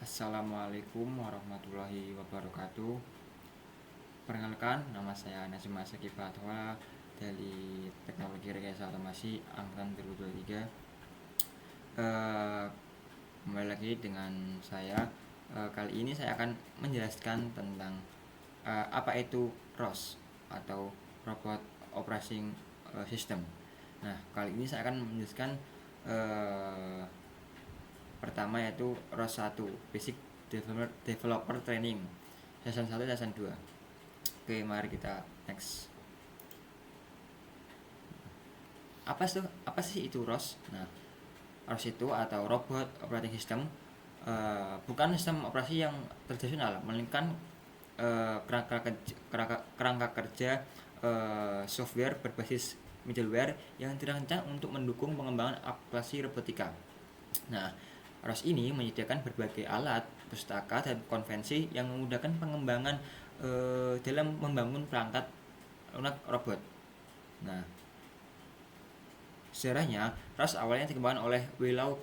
Assalamualaikum warahmatullahi wabarakatuh. Perkenalkan, nama saya Nazim Asaki Fatwa dari Teknologi Rekayasa Otomasi Angkatan 2023. Kembali lagi dengan saya. Kali ini saya akan menjelaskan tentang apa itu ROS atau Robot Operating System. Nah, kali ini saya akan menjelaskan pertama yaitu ROS 1, Basic Developer Training, season 1 season 2. Oke, mari kita next. Apa sih itu ROS? Nah, ROS itu atau Robot Operating System bukan sistem operasi yang tradisional, melainkan kerangka kerja software berbasis middleware yang dirancang untuk mendukung pengembangan aplikasi robotika. Nah, ROS ini menyediakan berbagai alat, pustaka, dan konvensi yang memudahkan pengembangan dalam membangun perangkat lunak robot. Nah, sejarahnya, ROS awalnya dikembangkan oleh Willow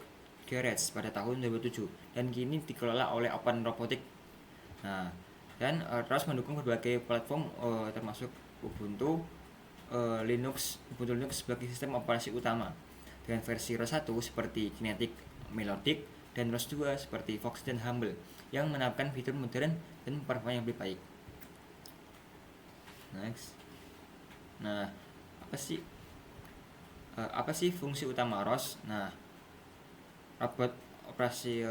Garage pada tahun 2007 dan kini dikelola oleh Open Robotics. Nah, dan ROS mendukung berbagai platform termasuk Ubuntu Linux sebagai sistem operasi utama. Dengan versi ROS 1 seperti Kinetic, Melodic, dan ROS 2 seperti Fox dan Humble yang menawarkan fitur modern dan performa yang lebih baik. Next. Nah, apa sih fungsi utama ROS? Nah, robot operasi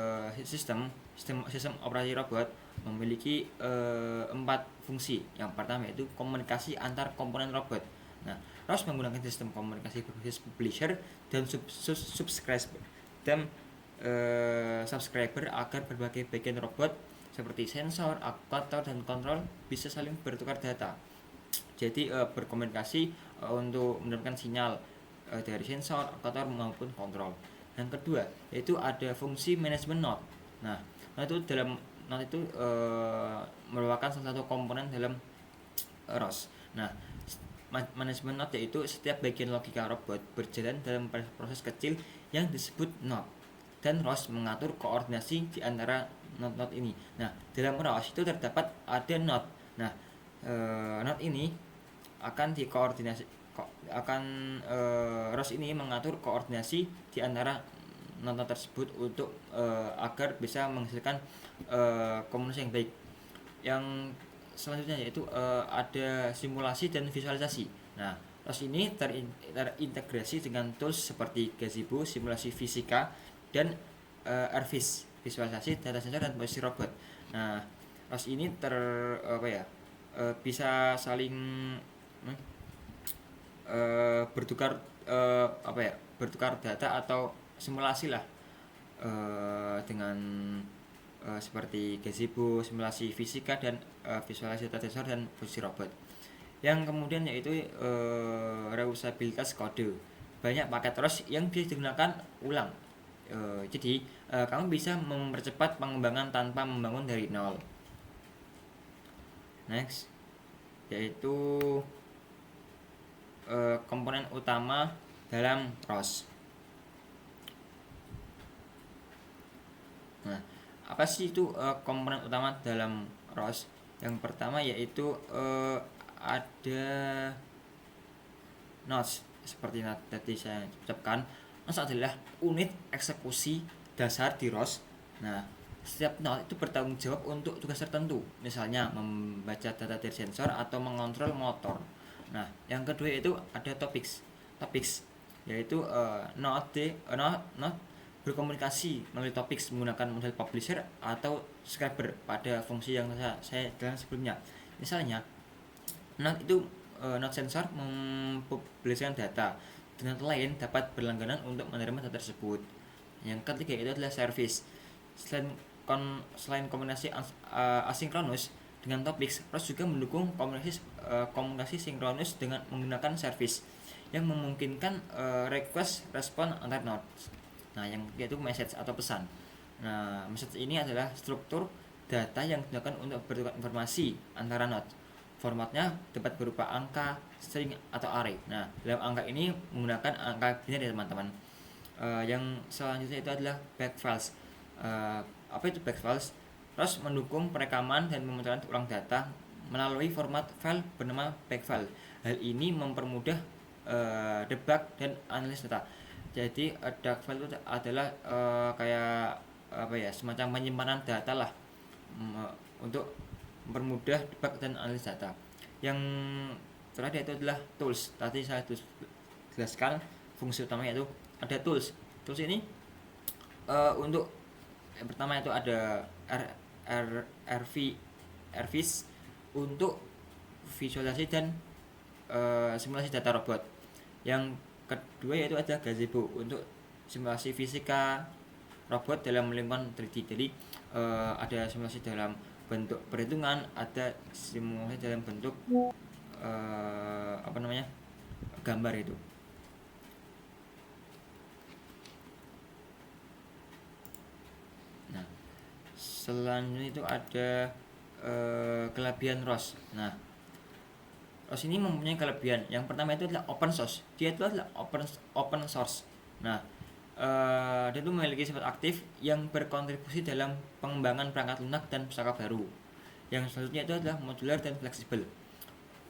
sistem operasi robot memiliki 4 fungsi. Yang pertama yaitu komunikasi antar komponen robot. Nah, ROS menggunakan sistem komunikasi berbasis publisher dan subscriber agar berbagai bagian robot seperti sensor, aktuator, dan kontrol bisa saling bertukar data. Jadi berkomunikasi untuk mendapatkan sinyal dari sensor, aktuator maupun kontrol. Yang kedua yaitu ada fungsi manajemen node. Nah, node itu merupakan salah satu komponen dalam ROS. Nah, manajemen node yaitu setiap bagian logika robot berjalan dalam proses kecil yang disebut node, dan ROS mengatur koordinasi di antara node-node ini. Nah, dalam ROS itu terdapat ada node. Nah, node ini akan ROS ini mengatur koordinasi di antara node tersebut untuk agar bisa menghasilkan komunikasi yang baik. Yang selanjutnya yaitu ada simulasi dan visualisasi. Nah, ROS ini terintegrasi dengan tools seperti Gazebo, simulasi fisika, dan RViz, visualisasi data sensor dan posisi robot. Nah, ROS ini bisa saling bertukar data atau simulasi lah dengan seperti gazebo, simulasi fisika, dan visualisasi data sensor dan posisi robot. Yang kemudian yaitu reusabilitas kode. Banyak paket ROS yang bisa digunakan ulang. Jadi kamu bisa mempercepat pengembangan tanpa membangun dari nol. Next, yaitu komponen utama dalam ROS. Nah, apa sih itu komponen utama dalam ROS? Yang pertama yaitu ada nodes seperti tadi saya ucapkan. Nodes adalah unit eksekusi dasar di ROS. Nah, setiap node itu bertanggung jawab untuk tugas tertentu, misalnya membaca data dari sensor atau mengontrol motor. Nah, yang kedua itu ada topics yaitu node berkomunikasi melalui topics menggunakan model publisher atau subscriber pada fungsi yang saya jelaskan sebelumnya. Misalnya, node sensor mempublikasikan data, dengan lain dapat berlangganan untuk menerima data tersebut. Yang ketiga itu adalah service. Selain komunikasi asinkronus dengan topics, ROS juga mendukung komunikasi sinkronus dengan menggunakan service yang memungkinkan request respon antar nodes. Nah, yang yaitu message atau pesan. Nah, message ini adalah struktur data yang digunakan untuk bertukar informasi antara node. Formatnya dapat berupa angka, string, atau array. Nah, dalam angka ini menggunakan angka binary ya teman-teman. Yang selanjutnya itu adalah back files. apa itu backfiles? ROS mendukung perekaman dan pemecahan ulang data melalui format file bernama backfile. Hal ini mempermudah debug dan analisis data. Jadi dark file itu adalah kayak apa ya, semacam penyimpanan data lah, untuk mempermudah debug dan analisis data. Yang terakhir itu adalah tools. Tadi saya jelaskan fungsi utamanya itu ada tools. Tools ini untuk yang pertama itu ada RViz untuk visualisasi dan simulasi data robot. Yang kedua yaitu ada gazebo untuk simulasi fisika robot dalam lingkungan 3D. Jadi ada simulasi dalam bentuk perhitungan, ada simulasi dalam bentuk gambar itu. Nah, selanjutnya itu ada kelebihan ROS. Nah, ROS ini mempunyai kelebihan. Yang pertama itu adalah open source. Dia itu adalah open source. Nah, dia itu memiliki sifat aktif yang berkontribusi dalam pengembangan perangkat lunak dan pustaka baru. Yang selanjutnya itu adalah modular dan fleksibel.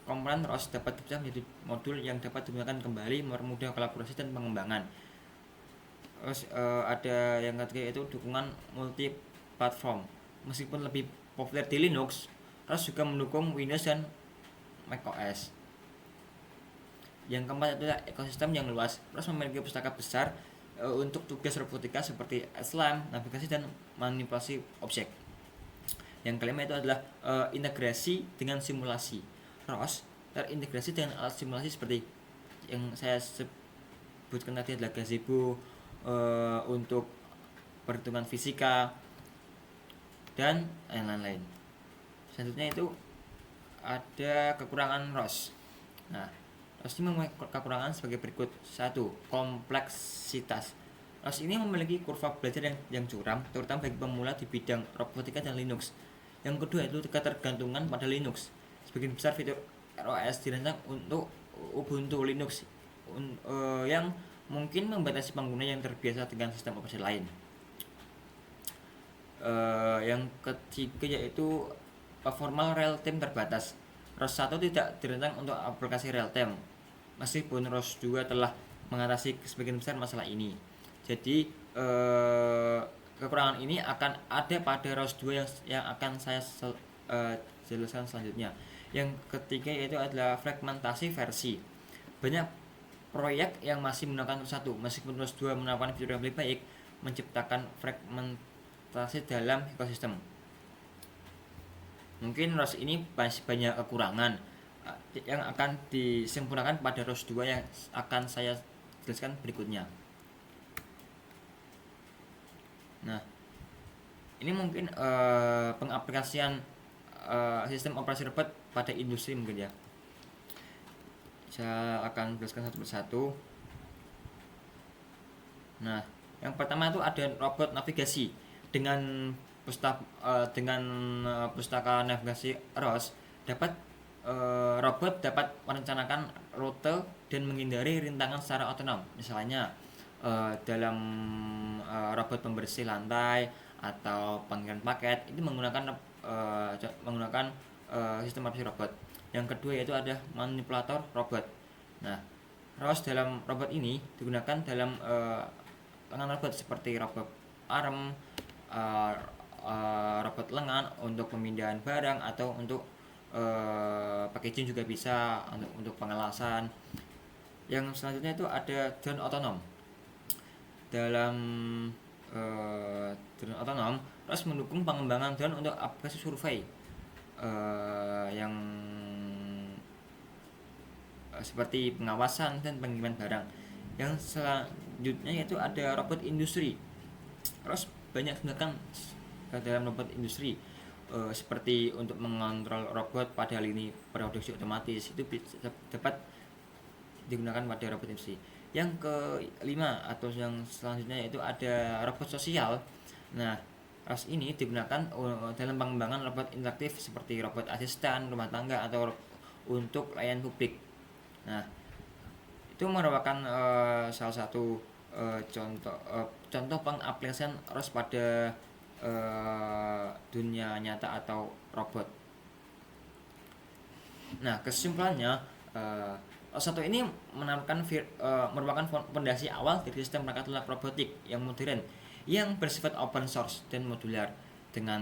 Komponen ROS dapat dipecah menjadi modul yang dapat digunakan kembali, mempermudah kolaborasi dan pengembangan. Terus ada yang ketiga itu dukungan multi platform. Meskipun lebih populer di Linux, ROS juga mendukung Windows dan macOS. Yang keempat adalah ekosistem yang luas. ROS memiliki pustaka besar untuk tugas robotika seperti SLAM, navigasi dan manipulasi objek. Yang kelima itu adalah integrasi dengan simulasi. ROS terintegrasi dengan alat simulasi seperti yang saya sebutkan tadi adalah gazebo untuk perhitungan fisika dan lain-lain. Selanjutnya itu ada kekurangan ROS. Nah, ROS ini memiliki kekurangan sebagai berikut. 1. Kompleksitas. ROS ini memiliki kurva belajar yang curam, terutama bagi pemula di bidang robotika dan Linux. Yang kedua itu ketergantungan pada Linux. Sebagian besar fitur ROS dirancang untuk Ubuntu Linux yang mungkin membatasi pengguna yang terbiasa dengan sistem operasi lain. Yang ketiga yaitu performa real time terbatas. ROS 1 tidak dirancang untuk aplikasi real time, meskipun ROS 2 telah mengatasi sebagian besar masalah ini. Jadi kekurangan ini akan ada pada ROS 2 yang akan saya jelaskan selanjutnya. Yang ketiga yaitu adalah fragmentasi versi. Banyak proyek yang masih menggunakan ROS 1, meskipun ROS 2 menawarkan fitur yang lebih baik, menciptakan fragmentasi dalam ekosistem. Mungkin ROS ini masih banyak kekurangan yang akan disempurnakan pada ROS 2 yang akan saya jelaskan berikutnya. Nah, ini mungkin pengaplikasian sistem operasi robot pada industri mungkin ya. Saya akan jelaskan satu persatu. Nah, yang pertama itu ada robot navigasi dengan pustaka navigasi ROS robot dapat merencanakan rute dan menghindari rintangan secara otonom. Misalnya dalam robot pembersih lantai atau pengiriman paket itu menggunakan sistem operasi robot. Yang kedua yaitu ada manipulator robot. Nah, ROS dalam robot ini digunakan dalam lengan robot seperti robot arm, robot lengan untuk pemindahan barang atau untuk packaging juga bisa, untuk pengelasan. Yang selanjutnya itu ada drone otonom. Dalam drone otonom, ROS mendukung pengembangan drone untuk aplikasi survei yang seperti pengawasan dan pengiriman barang. Yang selanjutnya yaitu ada robot industri. ROS banyak digunakan dalam robot industri seperti untuk mengontrol robot pada lini produksi otomatis, itu dapat digunakan pada robot industri. Yang kelima atau yang selanjutnya yaitu ada robot sosial. Nah, ROS ini digunakan dalam pengembangan robot interaktif seperti robot asisten rumah tangga atau untuk layanan publik. Nah, itu merupakan salah satu contoh pengaplikasian ROS pada dunia nyata atau robot. Nah, kesimpulannya, satu ini merupakan fondasi awal dari sistem perangkat lunak robotik yang modern, yang bersifat open source dan modular dengan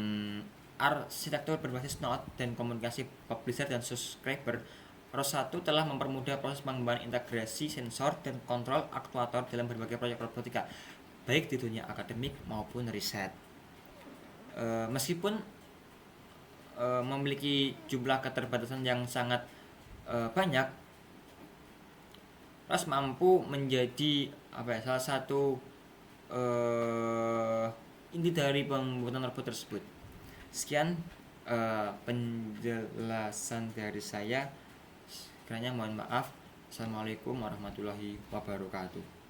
arsitektur berbasis node dan komunikasi publisher dan subscriber. ROS1 telah mempermudah proses pengembangan integrasi sensor dan kontrol aktuator dalam berbagai proyek robotika, baik di dunia akademik maupun riset. Meskipun memiliki jumlah keterbatasan yang sangat banyak, ROS mampu menjadi salah satu inti dari pembuatan robot tersebut. Sekian penjelasan dari saya. Kiranya mohon maaf. Assalamualaikum warahmatullahi wabarakatuh.